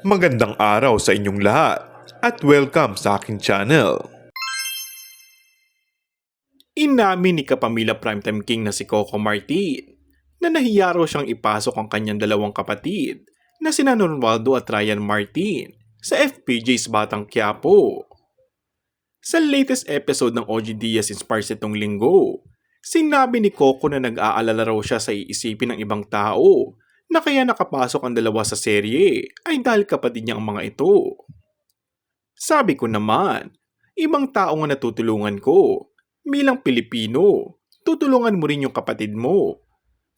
Magandang araw sa inyong lahat at welcome sa aking channel. Inamin ni Kapamilya Primetime King na si Coco Martin na nahiya raw siyang ipasok ang kanyang dalawang kapatid na sina Ronaldo at Ryan Martin sa FPJ's Batang Quiapo. Sa latest episode ng OG Diaz Inspires itong linggo, sinabi ni Coco na nag-aalala raw siya sa iisipin ng ibang tao na kaya nakapasok ang dalawa sa serye ay dahil kapatid niya ang mga ito. Sabi ko naman, ibang tao nga natutulungan ko. Bilang Pilipino, tutulungan mo rin yung kapatid mo.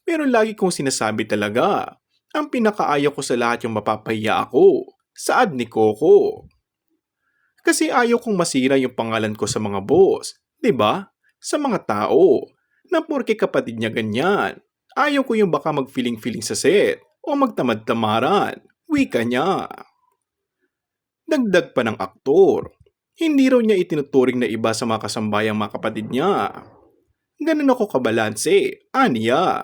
Pero lagi kong sinasabi talaga, ang pinakaayaw ko sa lahat yung mapapahiya ako. Saad ni Coco. Kasi ayaw kong masira yung pangalan ko sa mga boss, 'di ba? Sa mga tao, na porke kapatid niya ganyan. Ayaw ko yung baka mag-feeling-feeling sa set o magtamad-tamaran. Wika niya. Dagdag pa ng aktor, hindi raw niya itinuturing na iba sa mga kasambayang mga kapatid niya. Ganun ako kabalanse, aniya.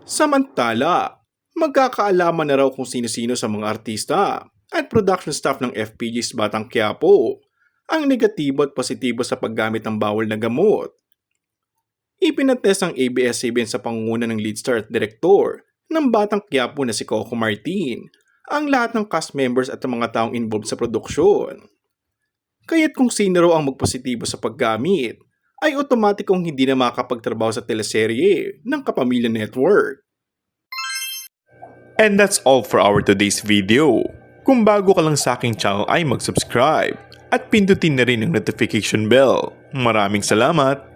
Samantala, magkakaalaman na raw kung sino-sino sa mga artista at production staff ng FPJ's Batang Quiapo ang negatibo at positibo sa paggamit ng bawal na gamot. Ipinatest ng ABS-CBN sa pangunguna ng lead star at director ng Batang Quiapo na si Coco Martin ang lahat ng cast members at ang mga taong involved sa produksyon. Kaya't kung sino raw ang magpositibo sa paggamit, ay otomatikong hindi na makakapagtrabaho sa teleserye ng Kapamilya Network. And that's all for our today's video. Kung bago ka lang sa aking channel ay mag-subscribe at pindutin na rin ang notification bell. Maraming salamat!